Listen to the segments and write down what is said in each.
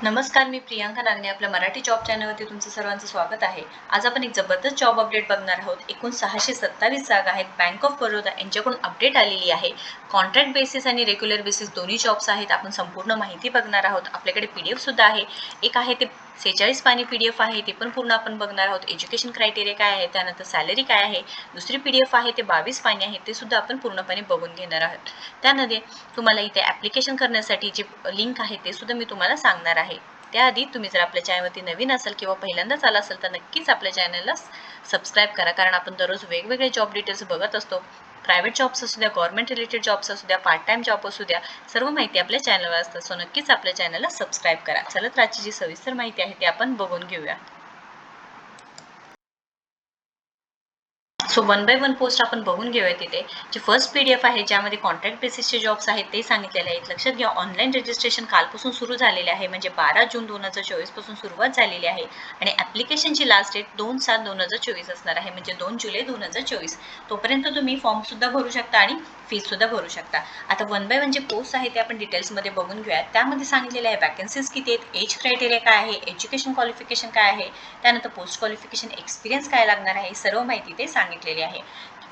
नमस्कार, मी प्रियांका नागने आपल्या मराठी जॉब चॅनलवरती तुमचं सर्वांचं स्वागत आहे. आज आपण एक जबरदस्त जॉब अपडेट बघणार आहोत. एकूण 627 जागा आहेत. बँक ऑफ बरोदा यांच्याकडून अपडेट आलेली आहे. कॉन्ट्रॅक्ट बेसिस आणि रेग्युलर बेसिस दोन्ही जॉब्स आहेत. आपण संपूर्ण माहिती बघणार आहोत. आपल्याकडे PDF सुद्धा आहे. एक आहे ते 46 पानी PDF आहे, ते पण पूर्ण आपण बघणार आहोत. एज्युकेशन क्रायटेरिया काय आहे, त्यानंतर सॅलरी काय आहे. दुसरी PDF आहे ते 22 पानी आहे, ते सुद्धा आपण पूर्णपणे बघून घेणार आहोत. त्यामध्ये तुम्हाला इथे ॲप्लिकेशन करण्यासाठी जे लिंक आहे ते सुद्धा मी तुम्हाला सांगणार आहे. त्याआधी तुम्ही जर आपल्या चॅनलवरती नवीन असाल किंवा पहिल्यांदाच आला असेल तर नक्कीच आपल्या चॅनलला सबस्क्राईब करा, कारण आपण दररोज वेगवेगळे जॉब डिटेल्स बघत असतो. प्रायव्हेट जॉब्स असू द्या, गव्हर्नमेंट रिलेटेड जॉब्स असू द्या, पार्ट टाइम जॉब असू द्या, सर्व माहिती आपल्या चॅनलवर असतात. सो नक्कीच आपल्या चॅनलला सबस्क्राईब करा. चला तर आजची जी सविस्तर माहिती आहे ती आपण बघून घेऊया. सो 1 बाय 1 पोस्ट आपण बघून घेऊया. तिथे जे फर्स्ट PDF आहे ज्यामध्ये कॉन्ट्रॅक्ट बेसिसचे जॉब्स आहेत ते सांगितलेले आहेत. लक्षात घ्या, ऑनलाईन रजिस्ट्रेशन कालपासून सुरू झालेले आहे, म्हणजे 12 जून 2024 पासून सुरुवात झालेली आहे आणि ॲप्लिकेशनची लास्ट डेट 2/7/2024 असणार आहे, म्हणजे 2 जुलै 2024. तोपर्यंत तुम्ही फॉर्म सुद्धा भरू शकता आणि फीस सुद्धा भरू शकता. आता 1 बाय 1 जे पोस्ट आहे ते आपण डिटेल्समध्ये बघून घेऊया. त्यामध्ये सांगितलेले आहे वॅकन्सीज किती आहेत, एज क्रायटेरिया काय आहे, एज्युकेशन क्वालिफिकेशन काय आहे, त्यानंतर पोस्ट क्वालिफिकेशन एक्सपिरियन्स काय लागणार आहे, सर्व माहिती ते सांगितलेली आहे.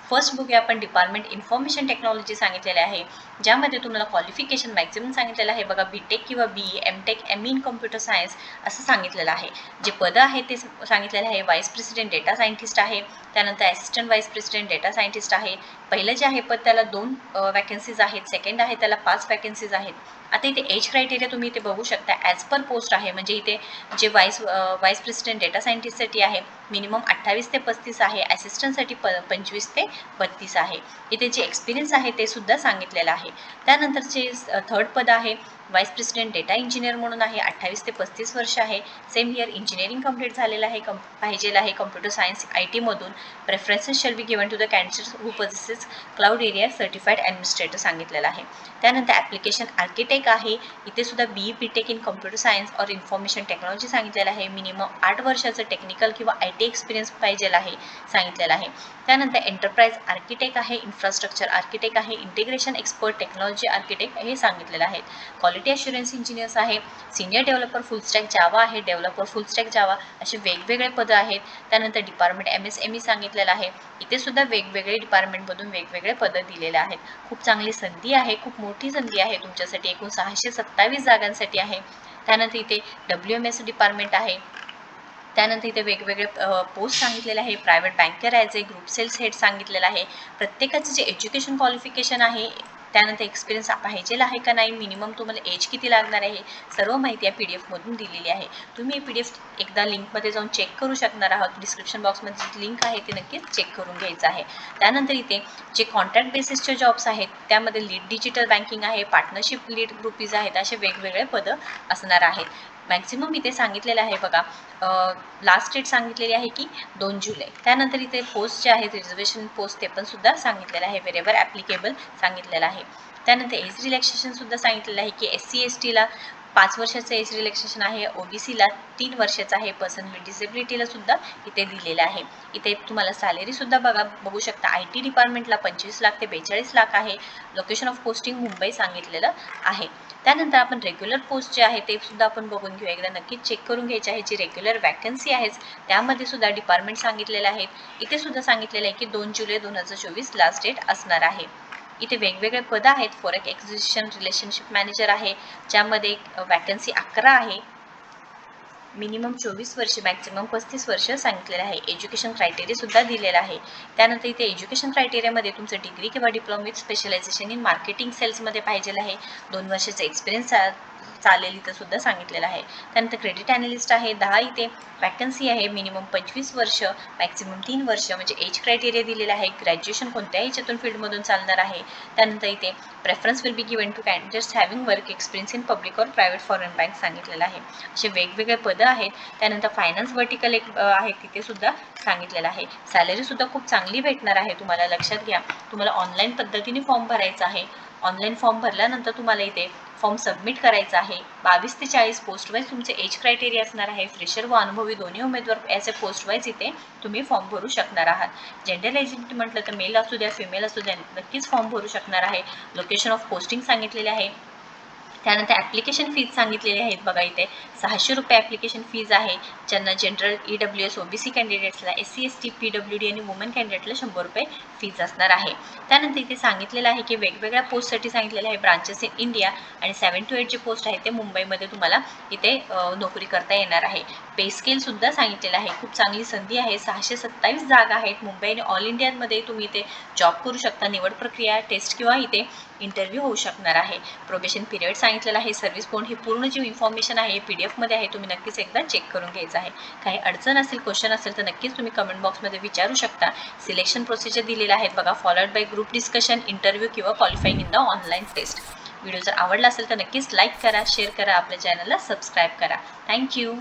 फर्स्ट बघूया आपण डिपार्टमेंट इन्फॉर्मेशन टेक्नॉलॉजी सांगितलेले आहे, ज्यामध्ये तुम्हाला क्वालिफिकेशन मॅक्झिमम सांगितलेलं आहे बघा, BTech किंवा BE, MTech, ME in computer science असं सांगितलेलं आहे. जे पदं आहेत ते सांगितलेलं आहे. व्हाईस प्रेसिडेंट डेटा सायंटिस्ट आहे, त्यानंतर assistant vice president data scientist आहे. पहिलं जे आहे पद त्याला 2 वॅकन्सीज आहेत, सेकंड आहे त्याला 5 वॅकन्सीज आहेत. आता इथे एज क्रायटेरिया तुम्ही इथे बघू शकता, ॲज पर पोस्ट आहे, म्हणजे इथे जे व्हाईस प्रेसिडेंट डेटा सायंटिस्टसाठी आहे मिनिमम 28 ते 35 आहे, असिस्टंटसाठी 25 ते 32 आहे. इथे जे एक्सपिरियन्स आहे ते सुद्धा सांगितलेलं आहे. त्यानंतरचे थर्ड पद आहे व्हाईस प्रेसिडेंट डेटा इंजिनियर म्हणून आहे, 28 ते 35 वर्ष आहे. सेम इयर इंजिनिअरिंग कंप्लीट झालेलं आहे, पाहिजेलं आहे कम्प्युटर सायन्स IT मधून. Preferences shall be given to the candidates who possesses cloud area certified administrator सांगितलेलं आहे. त्यानंतर ॲप्लिकेशन आर्किटेक्ट आहे, इथे सुद्धा BE BTech in computer science और इन्फॉर्मेशन टेक्नॉलॉजी सांगितलेलं आहे. मिनिमम 8 वर्षाचं टेक्निकल किंवा IT एक्सपिरियन्स पाहिजेलं आहे सांगितलेलं आहे. त्यानंतर एंटरप्राइज आर्किटेक्ट आहे, इन्फ्रास्ट्रक्चर आर्किटेक्ट आहे, इंटिग्रेशन एक्सपर्ट, टेक्नॉलॉजी आर्किटेक्ट हे सांगितलेलं आहे. क्वालिटी अश्युरन्स इंजिनियर्स आहे, सिनियर डेव्हलपर फुल स्टॅक जावा आहे, डेव्हलपर फुल स्टॅक जावा असे वेगवेगळे पदं आहेत. त्यानंतर डिपार्टमेंट MSME सांगितलेलं आहे. इथे सुद्धा वेगवेगळे डिपार्टमेंटमधून वेगवेगळे पदं दिलेले आहेत. खूप चांगली संधी आहे, खूप मोठी संधी आहे तुमच्यासाठी. एकूण 627 जागांसाठी आहे. त्यानंतर इथे WMS डिपार्टमेंट आहे. त्यानंतर इथे वेगवेगळे पोस्ट सांगितलेले आहे. प्रायव्हेट बँकर ॲज ए ग्रुप सेल्स हेड सांगितलेलं आहे. प्रत्येकाचं जे एज्युकेशन क्वालिफिकेशन आहे, त्यानंतर एक्सपिरियन्स पाहिजेला आहे का नाही, मिनिमम तुम्हाला एज किती लागणार आहे, सर्व माहिती या PDF मधून दिलेली आहे. तुम्ही PDF एकदा लिंकमध्ये जाऊन चेक करू शकणार आहात. डिस्क्रिप्शन बॉक्समध्ये जी लिंक आहे ती नक्कीच चेक करून घ्यायचं आहे. त्यानंतर इथे जे कॉन्ट्रॅक्ट बेसिसचे जॉब्स आहेत त्यामध्ये लीड डिजिटल बँकिंग आहे, पार्टनरशिप लीड ग्रुपीज आहेत, असे वेगवेगळे पदं असणार आहेत. मॅक्झिमम इथे सांगितलेलं आहे बघा, लास्ट डेट सांगितलेली आहे की 2 जुलै. त्यानंतर इथे पोस्ट जे आहेत रिझर्वेशन पोस्ट ते पण सुद्धा सांगितलेलं आहे, व्हेरेवर ॲप्लिकेबल सांगितलेलं आहे. त्यानंतर एज रिलॅक्सेशन सुद्धा सांगितलेलं आहे की SC STला 5 वर्षाचं एज रिलॅक्सेशन आहे, OBCला 3 वर्षाचं आहे, पर्सन विथ डिसेबिलिटीला सुद्धा इथे दिलेलं आहे. इथे तुम्हाला सॅलरी सुद्धा बघू शकता. IT डिपार्टमेंटला 25 लाख ते 42 लाख आहे. लोकेशन ऑफ पोस्टिंग मुंबई सांगितलेलं आहे. त्यानंतर आपण रेग्युलर पोस्ट जे आहे ते सुद्धा आपण बघून घेऊया. एकदा नक्कीच चेक करून घ्यायचे आहे. जी रेग्युलर वॅकन्सी आहे त्यामध्ये सुद्धा डिपार्टमेंट सांगितलेले आहेत. इथे सुद्धा सांगितलेलं आहे की 2 जुलै 2024 लास्ट डेट असणार आहे. इथे वेगवेगळे पदं आहेत. फॉरेक्स एक्झिक्युशन रिलेशनशिप मॅनेजर आहे, ज्यामध्ये वॅकन्सी 11 आहे. मिनिमम 24 वर्ष, मॅक्झिमम 35 वर्ष सांगितलेलं आहे. एज्युकेशन क्रायटेरिया सुद्धा दिलेला आहे. त्यानंतर इथे एज्युकेशन क्रायटेरियामध्ये तुमचं डिग्री किंवा diploma with specialisation in marketing सेल्समध्ये पाहिजेलं आहे. 2 वर्षाचा एक्सपिरियन्स चालेल इथं सुद्धा सांगितलेलं आहे. त्यानंतर क्रेडिट ॲनालिस्ट आहे, 10 इथे वॅकन्सी आहे. मिनिमम 25 वर्ष, मॅक्झिमम 3 वर्ष, म्हणजे एज क्रायटेरिया दिलेला आहे. ग्रॅज्युएशन कोणत्याही ह्याच्यातून फील्डमधून चालणार आहे. त्यानंतर इथे preference will be given to candidates having work experience in public or private foreign bank सांगितलेलं आहे. असे वेगवेगळे पदं आहेत. त्यानंतर फायनान्स वर्टिकल एक आहे, तिथे सुद्धा सांगितलेलं आहे. सॅलरी सुद्धा खूप चांगली भेटणार आहे तुम्हाला. लक्षात घ्या, तुम्हाला ऑनलाईन पद्धतीने फॉर्म भरायचा आहे. ऑनलाईन फॉर्म भरल्यानंतर तुम्हाला इथे फॉर्म सबमिट करायचा आहे. 22 ते 40 पोस्ट वाईज तुमचे एज क्रायटेरिया असणार आहे. फ्रेशर व अनुभवी दोन्ही उमेदवार याचे पोस्ट वाईज इथे तुम्ही फॉर्म भरू शकणार आहात. जेंडर आयडेंटिटी म्हटलं तर मेल असू द्या, फिमेल असू द्या, नक्कीच फॉर्म भरू शकणार आहे. लोकेशन ऑफ पोस्टिंग सांगितलेले आहे. त्यानंतर ॲप्लिकेशन फीज सांगितलेली आहेत बघा इथे 600 रुपये ॲप्लिकेशन फीज आहे. ज्यांना general EWS OBC कॅन्डिडेट्सला SC ST PWD आणि वुमन कॅन्डिडेटला 100 रुपये फीज असणार आहे. त्यानंतर इथे सांगितलेलं आहे की वेगवेगळ्या पोस्टसाठी सांगितलेलं आहे ब्रांचेस इन इंडिया आणि 7 to 8 जे पोस्ट आहेत ते मुंबईमध्ये तुम्हाला इथे नोकरी करता येणार आहे. पे स्केलसुद्धा सांगितलेलं आहे. खूप चांगली संधी आहे. 627 जागा आहेत मुंबई आणि ऑल इंडियामध्ये तुम्ही इथे जॉब करू शकता. निवड प्रक्रिया टेस्ट किंवा इथे इंटरव्ह्यू होऊ शकणार आहे. प्रोबेशन पिरियड सांगितलेलं आहे. सर्व्हिस बोंड ही पूर्ण जी इन्फॉर्मेशन आहे PDF मध्ये आहे. तुम्ही नक्कीच एकदा चेक करून घ्यायचं आहे. काही अडचण असेल क्वेश्चन असेल तर नक्कीच तुम्ही कमेंट बॉक्समध्ये विचारू शकता. सिलेक्शन प्रोसिजर दिलेलं आहे बघा followed by group discussion interview किंवा qualifying in the online test. Video जर आवडला असेल तर नक्कीच लाईक करा शेअर करा आपल्या चॅनलला सबस्क्राईब करा. थँक्यू.